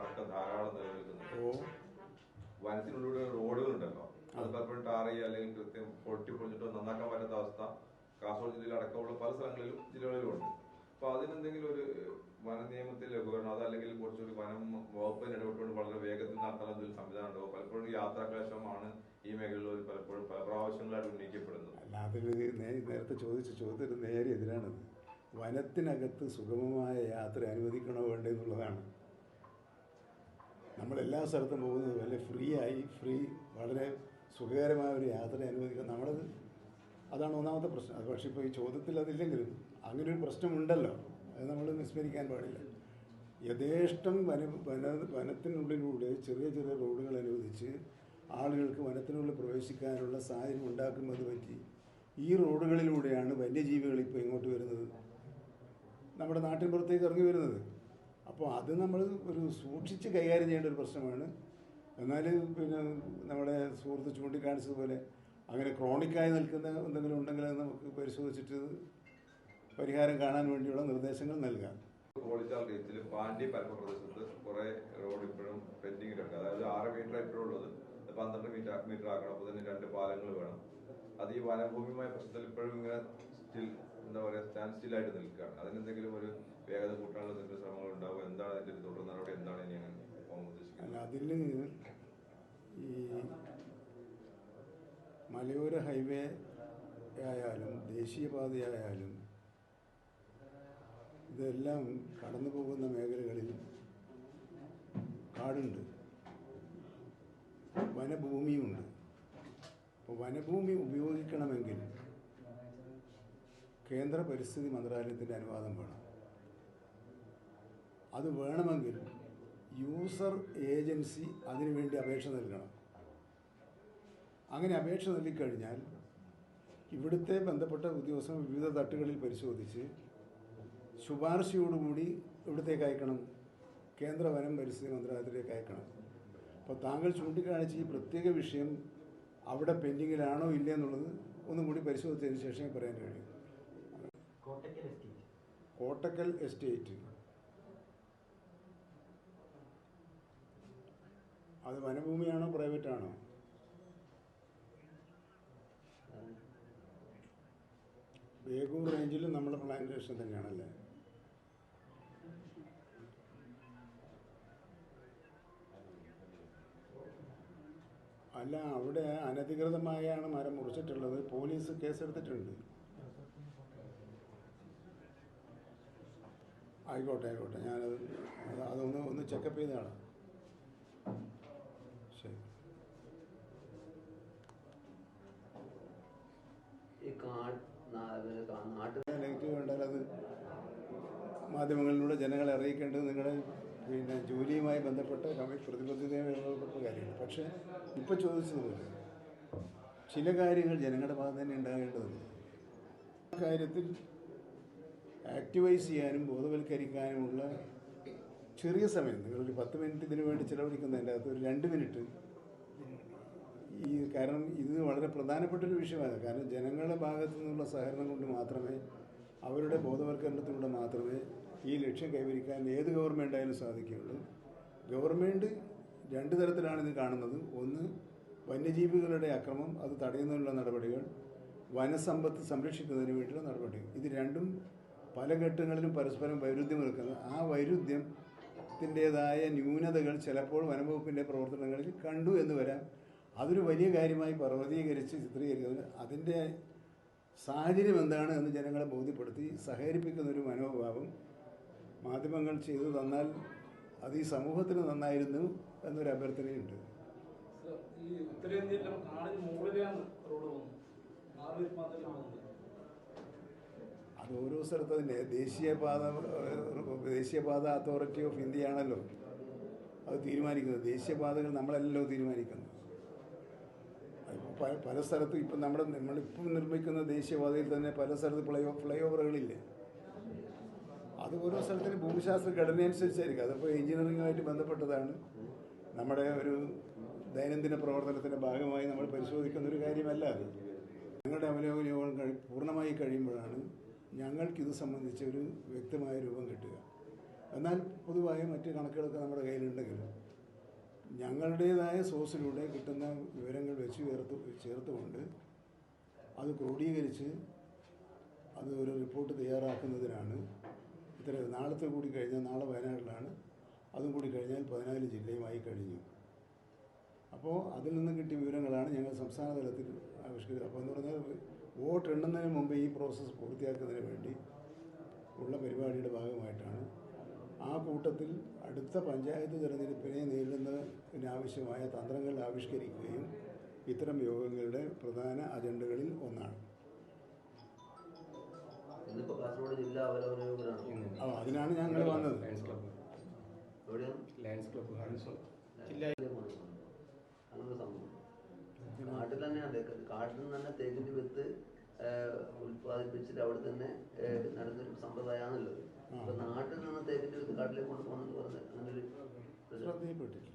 അടക്കം ധാരാളം നിലനിൽക്കുന്നുണ്ട്. വനത്തിനുള്ളിലൂടെ റോഡുകളുണ്ടല്ലോ, അത് പലപ്പോഴും ടാർ ചെയ്യുക അല്ലെങ്കിൽ കൃത്യം പൊളിച്ചിട്ടോ നന്നാക്കാൻ പറ്റാത്ത അവസ്ഥ കാസർഗോഡ് ജില്ലയിൽ അടക്കമുള്ള പല ജില്ലകളിലും ഉണ്ട്. അപ്പൊ അതിനെന്തെങ്കിലും ഒരു വന നിയമത്തിൽ ലഘൂകരണം, അതല്ലെങ്കിൽ കുറച്ചൊരു വനം വകുപ്പിന് ഇടപെട്ടുകൊണ്ട് വളരെ വേഗത്തിൽ നടത്താനുള്ള സംവിധാനം ഉണ്ടാവും. പലപ്പോഴും യാത്രാക്ലേശമാണ് ഈ മേഖലകളിൽ പലപ്പോഴും പല പ്രാവശ്യങ്ങളായിട്ട് ഉന്നയിക്കപ്പെടുന്നത്. അല്ല, അതിൽ നേരത്തെ ചോദിച്ച ചോദ്യത്തിന് നേരെ എതിരാണത്. വനത്തിനകത്ത് സുഗമമായ യാത്ര അനുവദിക്കണോ വേണ്ടേ എന്നുള്ളതാണ്. നമ്മളെല്ലാ സ്ഥലത്തും പോകുന്നത് വല്ല വളരെ സുഖകരമായ ഒരു യാത്ര അനുവദിക്കുക. അതാണ് ഒന്നാമത്തെ പ്രശ്നം. അത് പക്ഷേ ഇപ്പോൾ ഈ ചോദ്യത്തിൽ അതില്ലെങ്കിലും അങ്ങനെ ഒരു പ്രശ്നമുണ്ടല്ലോ, അത് നമ്മൾ വിസ്മരിക്കാൻ പാടില്ല. യഥേഷ്ടം വനത്തിനുള്ളിലൂടെ ചെറിയ ചെറിയ റോഡുകൾ അനുവദിച്ച് ആളുകൾക്ക് വനത്തിനുള്ളിൽ പ്രവേശിക്കാനുള്ള സാഹചര്യം ഉണ്ടാക്കുന്നത് പറ്റി ഈ റോഡുകളിലൂടെയാണ് വന്യജീവികൾ ഇപ്പോൾ ഇങ്ങോട്ട് വരുന്നത്, നമ്മുടെ നാട്ടിൻ പുറത്തേക്ക് ഇറങ്ങി വരുന്നത്. അപ്പോൾ അത് നമ്മൾ ഒരു സൂക്ഷിച്ച് കൈകാര്യം ചെയ്യേണ്ട ഒരു പ്രശ്നമാണ്. എന്നാൽ പിന്നെ നമ്മുടെ സുഹൃത്ത് ചൂണ്ടിക്കാണിച്ചതുപോലെ അങ്ങനെ ക്രോണിക്കായി നിൽക്കുന്ന എന്തെങ്കിലും ഉണ്ടെങ്കിൽ അത് നമുക്ക് പരിശോധിച്ചിട്ട് പരിഹാരം കാണാൻ വേണ്ടിയുള്ള നിർദ്ദേശങ്ങൾ നൽകാം. കോളിച്ചാൽ റീച്ചിൽ പാണ്ടി പരപ്പ പ്രദേശത്ത് കുറെ റോഡ് ഇപ്പോഴും പെൻഡിങ്ങിലുണ്ട്. അതായത് 6 മീറ്റർ ഇപ്പോഴുള്ളത് 12 മീറ്റർ ആക്കണം. അപ്പോൾ തന്നെ 2 പാലങ്ങൾ വേണം. അത് ഈ വനഭൂമിയുമായ പ്രശ്നത്തിൽ ഇപ്പോഴും ഇങ്ങനെ സ്റ്റാൻഡ് സ്റ്റില്ലായിട്ട് നിൽക്കുകയാണ്. അതിനെന്തെങ്കിലും ഒരു വേഗത കൂട്ടാനുള്ള എന്തെങ്കിലും ശ്രമങ്ങൾ ഉണ്ടാവും? എന്താണ് അതിന്റെ തുടർ നടപടി, എന്താണ് ഇനി ഉദ്ദേശിക്കുന്നത്? അതിൽ ഈ മലയോര ഹൈവേ ആയാലും ദേശീയപാതയായാലും ഇതെല്ലാം കടന്നു പോകുന്ന മേഖലകളിൽ കാടുണ്ട്, വനഭൂമിയുണ്ട്. അപ്പോൾ വനഭൂമി ഉപയോഗിക്കണമെങ്കിൽ കേന്ദ്ര പരിസ്ഥിതി മന്ത്രാലയത്തിൻ്റെ അനുവാദം വേണം. അത് വേണമെങ്കിൽ യൂസർ ഏജൻസി അതിനുവേണ്ടി അപേക്ഷ നൽകണം. അങ്ങനെ അപേക്ഷ നൽകിക്കഴിഞ്ഞാൽ ഇവിടുത്തെ ബന്ധപ്പെട്ട ഉദ്യോഗസ്ഥർ വിവിധ തട്ടുകളിൽ പരിശോധിച്ച് ശുപാർശയോടുകൂടി ഇവിടത്തേക്ക് അയക്കണം, കേന്ദ്ര വനം പരിസ്ഥിതി മന്ത്രാലയത്തിലേക്ക് അയക്കണം. അപ്പോൾ താങ്കൾ ചൂണ്ടിക്കാണിച്ച് ഈ പ്രത്യേക വിഷയം അവിടെ പെൻഡിങ്ങിലാണോ ഇല്ല എന്നുള്ളത് ഒന്നും കൂടി പരിശോധിച്ചതിന് ശേഷമേ പറയാൻ കഴിയും. കോട്ടക്കൽ എസ്റ്റേറ്റ് അത് വനഭൂമിയാണോ പ്രൈവറ്റാണോ? ബേഗൂർ റേഞ്ചിലും നമ്മുടെ പ്ലാന്റേഷൻ തന്നെയാണല്ലേ? അല്ല, അവിടെ അനധികൃതമായാണ് മരം മുറിച്ചിട്ടുള്ളത്. പോലീസ് കേസെടുത്തിട്ടുണ്ട്. ആയിക്കോട്ടെ, ഞാനത് അതൊന്ന് ചെക്കപ്പ് ചെയ്തതാണ്. ശരി. നെഗറ്റീവ് വേണ്ടാൽ അത് മാധ്യമങ്ങളിലൂടെ ജനങ്ങളെ അറിയിക്കേണ്ടത് നിങ്ങളുടെ ജോലിയുമായി ബന്ധപ്പെട്ട പ്രതിബദ്ധതയുമായി ബന്ധപ്പെട്ട കാര്യമാണ്. പക്ഷേ ഇപ്പോൾ ചോദിച്ചതുപോലെ ചില കാര്യങ്ങൾ ജനങ്ങളുടെ ഭാഗത്ത് തന്നെ ഉണ്ടാകേണ്ടതുണ്ട്. ആ കാര്യത്തിൽ ആക്ടിവൈസ് ചെയ്യാനും ബോധവൽക്കരിക്കാനുമുള്ള ചെറിയ സമയം, നിങ്ങളൊരു 10 മിനിറ്റ് ഇതിനു വേണ്ടി ചിലവഴിക്കുന്നതിൻ്റെ അകത്ത് ഒരു 2 മിനിറ്റ് കാരണം ഇത് വളരെ പ്രധാനപ്പെട്ടൊരു വിഷയമാണ്. കാരണം ജനങ്ങളുടെ ഭാഗത്തു നിന്നുള്ള സഹകരണം കൊണ്ട് മാത്രമേ, അവരുടെ ബോധവൽക്കരണത്തിലൂടെ മാത്രമേ ഈ ലക്ഷ്യം കൈവരിക്കാൻ ഏത് ഗവൺമെൻറ് ആയാലും സാധിക്കുകയുള്ളൂ. ഗവൺമെൻറ് 2 തരത്തിലാണ് ഇത് കാണുന്നത്. ഒന്ന്, വന്യജീവികളുടെ അക്രമം അത് തടയുന്നതിനുള്ള നടപടികൾ, വനസമ്പത്ത് സംരക്ഷിക്കുന്നതിന് വേണ്ടിയുള്ള നടപടികൾ. ഇത് രണ്ടും പല ഘട്ടങ്ങളിലും പരസ്പരം വൈരുദ്ധ്യം നിൽക്കുന്നത്. ആ വൈരുദ്ധ്യത്തിൻ്റേതായ ന്യൂനതകൾ ചിലപ്പോൾ വനംവകുപ്പിൻ്റെ പ്രവർത്തനങ്ങളിൽ കണ്ടു എന്ന് വരാം. അതൊരു വലിയ കാര്യമായി പർവ്വതീകരിച്ച് ചിത്രീകരിക്കുന്നത്, അതിൻ്റെ സാഹചര്യം എന്താണ് എന്ന് ജനങ്ങളെ ബോധ്യപ്പെടുത്തി സഹകരിപ്പിക്കുന്നൊരു മനോഭാവം മാധ്യമങ്ങൾ ചെയ്തു തന്നാൽ അത് ഈ സമൂഹത്തിന് നന്നായിരുന്നു എന്നൊരു അഭ്യർത്ഥനയുണ്ട്. അത് ഓരോ സ്ഥലത്തും തന്നെ ദേശീയപാത അതോറിറ്റി ഓഫ് ഇന്ത്യ ആണല്ലോ അത് തീരുമാനിക്കുന്നത്. ദേശീയപാതകൾ നമ്മളല്ലല്ലോ തീരുമാനിക്കുന്നത്. പല സ്ഥലത്തും ഇപ്പം നമ്മളിപ്പം നിർമ്മിക്കുന്ന ദേശീയപാതയിൽ തന്നെ പല സ്ഥലത്ത് ഫ്ലൈ ഓവറുകളില്ലേ. അത് ഓരോ സ്ഥലത്തിന് ഭൂമിശാസ്ത്ര ഘടനയനുസരിച്ചായിരിക്കും. അതിപ്പോൾ എഞ്ചിനീയറിങ്ങുമായിട്ട് ബന്ധപ്പെട്ടതാണ്. നമ്മുടെ ഒരു ദൈനംദിന പ്രവർത്തനത്തിൻ്റെ ഭാഗമായി നമ്മൾ പരിശോധിക്കുന്ന ഒരു കാര്യമല്ല അത്. ഞങ്ങളുടെ അവലോകനം പൂർണ്ണമായി കഴിയുമ്പോഴാണ് ഞങ്ങൾക്കിത് സംബന്ധിച്ച് ഒരു വ്യക്തമായ രൂപം കിട്ടുക. എന്നാൽ പൊതുവായ മറ്റ് കണക്കുകളൊക്കെ നമ്മുടെ കയ്യിലുണ്ടെങ്കിലും ഞങ്ങളുടേതായ സോഴ്സിലൂടെ കിട്ടുന്ന വിവരങ്ങൾ വെച്ച് ചേർത്തുകൊണ്ട് അത് ക്രോഡീകരിച്ച് അത് ഒരു റിപ്പോർട്ട് തയ്യാറാക്കുന്നതിനാണ് ഇത്ര നാളത്തെ കൂടി കഴിഞ്ഞാൽ നാളെ വയനാട്ടിലാണ്, അതും കൂടി കഴിഞ്ഞാൽ 14 ജില്ലയുമായി കഴിഞ്ഞു. അപ്പോൾ അതിൽ നിന്ന് കിട്ടിയ വിവരങ്ങളാണ് ഞങ്ങൾ സംസ്ഥാന തലത്തിൽ ആവിഷ്കരിച്ചത്. അപ്പോൾ എന്ന് പറഞ്ഞാൽ വോട്ട് എണ്ണുന്നതിന് മുമ്പ് ഈ പ്രോസസ്സ് പൂർത്തിയാക്കുന്നതിന് വേണ്ടി ഉള്ള പരിപാടിയുടെ ഭാഗമായിട്ടാണ് ആ കൂട്ടത്തിൽ അടുത്ത പഞ്ചായത്ത് തിരഞ്ഞെടുപ്പിനെ നേരിടുന്നതിനാവശ്യമായ തന്ത്രങ്ങൾ ആവിഷ്കരിക്കുകയും ഇത്തരം യോഗങ്ങളുടെ പ്രധാന അജണ്ടകളിൽ ഒന്നാണ്. അതിനാണ് ഞങ്ങൾ വന്നത്. കാട്ടിൽ തന്നെയാണ്, കാട്ടിൽ നിന്ന് തന്നെ തേക്കിന്റെ വിത്ത് ഉൽപ്പാദിപ്പിച്ചിട്ട് അവിടെ തന്നെ നടന്നൊരു സമ്പ്രദായമാണുള്ളത്. അപ്പൊ നാട്ടിൽ നിന്ന് തേക്കിന്റെ വിത്ത് കാട്ടിലേക്ക് കൊണ്ടുപോകണമെന്ന് പറഞ്ഞ് അങ്ങനെ ഒരു ശ്രദ്ധയിൽപ്പെട്ടില്ല.